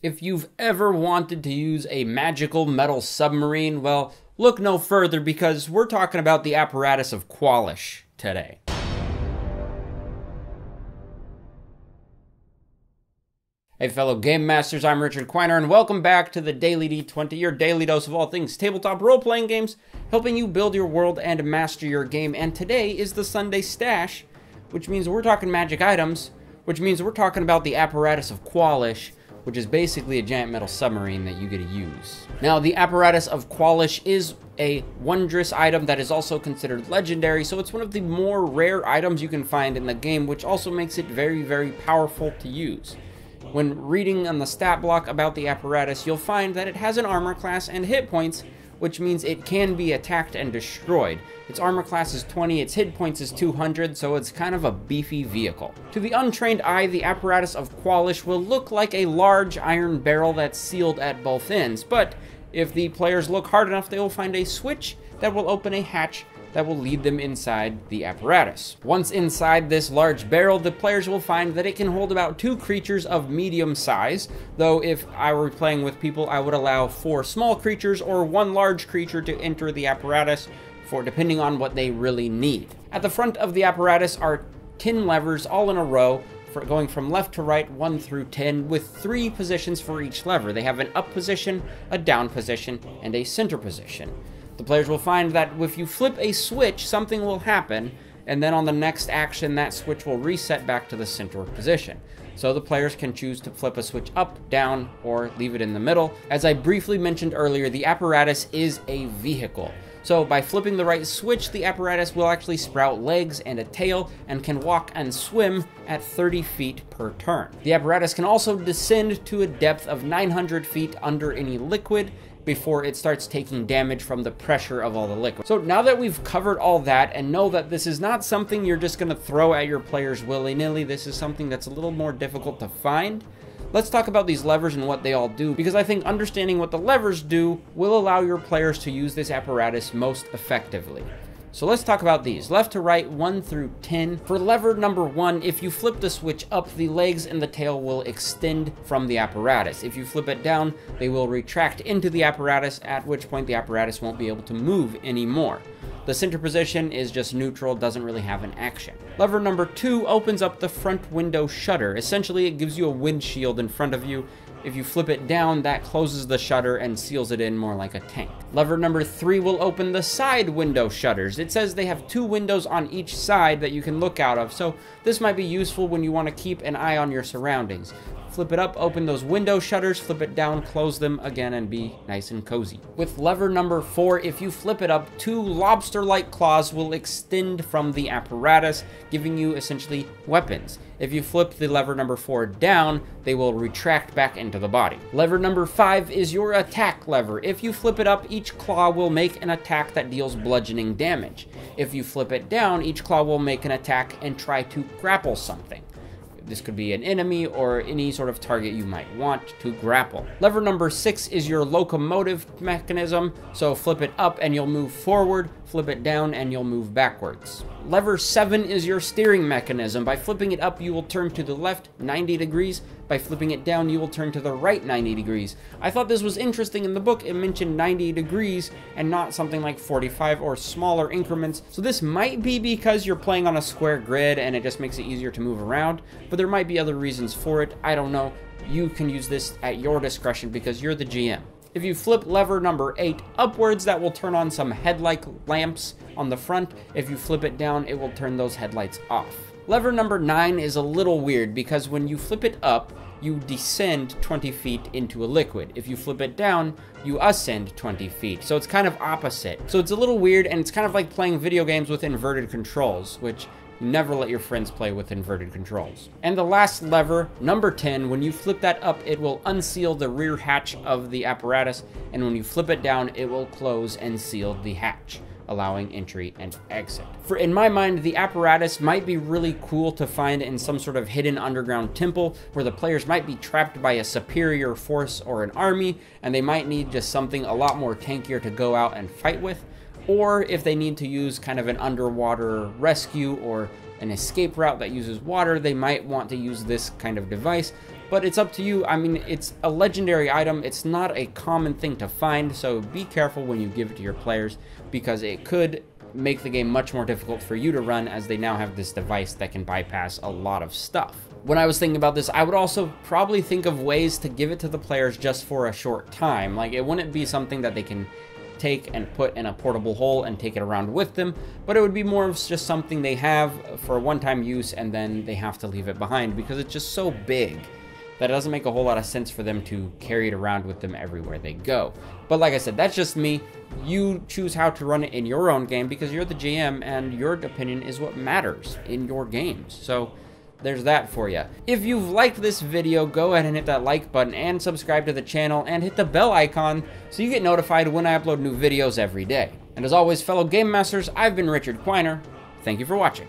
If you've ever wanted to use a magical metal submarine, well, look no further because we're talking about the Apparatus of Kwalish today. Hey fellow Game Masters, I'm Richard Quiner, and welcome back to the Daily D20, your daily dose of all things tabletop role-playing games, helping you build your world and master your game. And today is the Sunday Stash, which means we're talking magic items, which means we're talking about the Apparatus of Kwalish, which is basically a giant metal submarine that you get to use. Now, the Apparatus of Kwalish is a wondrous item that is also considered legendary, so it's one of the more rare items you can find in the game, which also makes it very, very powerful to use. When reading on the stat block about the apparatus, you'll find that it has an armor class and hit points, which means it can be attacked and destroyed. Its armor class is 20, its hit points is 200, so it's kind of a beefy vehicle. To the untrained eye, the Apparatus of Kwalish will look like a large iron barrel that's sealed at both ends, but if the players look hard enough, they will find a switch that will open a hatch that will lead them inside the apparatus. Once inside this large barrel, the players will find that it can hold about 2 creatures of medium size, though if I were playing with people, I would allow 4 small creatures or 1 large creature to enter the apparatus, depending on what they really need. At the front of the apparatus are 10 levers all in a row, going from left to right, 1 through 10, with 3 positions for each lever. They have an up position, a down position, and a center position. The players will find that if you flip a switch, something will happen, and then on the next action, that switch will reset back to the center position. So the players can choose to flip a switch up, down, or leave it in the middle. As I briefly mentioned earlier, the apparatus is a vehicle. So by flipping the right switch, the apparatus will actually sprout legs and a tail and can walk and swim at 30 feet per turn. The apparatus can also descend to a depth of 900 feet under any liquid before it starts taking damage from the pressure of all the liquid. So now that we've covered all that and know that this is not something you're just going to throw at your players willy-nilly, this is something that's a little more difficult to find, let's talk about these levers and what they all do, because I think understanding what the levers do will allow your players to use this apparatus most effectively. So let's talk about these. Left to right, 1 through 10. For lever number 1, if you flip the switch up, the legs and the tail will extend from the apparatus. If you flip it down, they will retract into the apparatus, at which point the apparatus won't be able to move anymore. The center position is just neutral, doesn't really have an action. Lever number 2 opens up the front window shutter. Essentially, it gives you a windshield in front of you. If you flip it down, that closes the shutter and seals it in more like a tank. Lever number 3 will open the side window shutters. It says they have 2 windows on each side that you can look out of, so this might be useful when you want to keep an eye on your surroundings. Flip it up, open those window shutters, flip it down, close them again, and be nice and cozy. With lever number 4, if you flip it up, 2 lobster-like claws will extend from the apparatus, giving you essentially weapons. If you flip the lever number 4 down, they will retract back into the body. Lever number 5 is your attack lever. If you flip it up, each claw will make an attack that deals bludgeoning damage. If you flip it down, each claw will make an attack and try to grapple something. This could be an enemy or any sort of target you might want to grapple. Lever number 6 is your locomotive mechanism, so flip it up and you'll move forward, flip it down and you'll move backwards. Lever 7 is your steering mechanism. By flipping it up, you will turn to the left 90 degrees. By flipping it down, you will turn to the right 90 degrees. I thought this was interesting. In the book, it mentioned 90 degrees and not something like 45 or smaller increments. So this might be because you're playing on a square grid and it just makes it easier to move around, but there might be other reasons for it. I don't know. You can use this at your discretion because you're the GM. If you flip lever number 8 upwards, that will turn on some headlight lamps on the front. If you flip it down, it will turn those headlights off. Lever number 9 is a little weird because when you flip it up, you descend 20 feet into a liquid. If you flip it down, you ascend 20 feet. So it's kind of opposite. So it's a little weird, and it's kind of like playing video games with inverted controls, which never let your friends play with inverted controls. And the last lever, number 10, when you flip that up, it will unseal the rear hatch of the apparatus, and when you flip it down, it will close and seal the hatch, allowing entry and exit. In my mind, the apparatus might be really cool to find in some sort of hidden underground temple where the players might be trapped by a superior force or an army, and they might need just something a lot more tankier to go out and fight with. Or if they need to use kind of an underwater rescue or an escape route that uses water, they might want to use this kind of device. but it's up to you. I mean, it's a legendary item. It's not a common thing to find, so be careful when you give it to your players, because it could make the game much more difficult for you to run, as they now have this device that can bypass a lot of stuff. When I was thinking about this, I would also probably think of ways to give it to the players just for a short time. Like, it wouldn't be something that they can take and put in a portable hole and take it around with them, but it would be more of just something they have for one-time use, and then they have to leave it behind because it's just so big that it doesn't make a whole lot of sense for them to carry it around with them everywhere they go. But like I said, that's just me. You choose how to run it in your own game, because you're the GM and your opinion is what matters in your games. So there's that for you. If you've liked this video, go ahead and hit that like button and subscribe to the channel and hit the bell icon so you get notified when I upload new videos every day. And as always, fellow Game Masters, I've been Richard Quiner. Thank you for watching.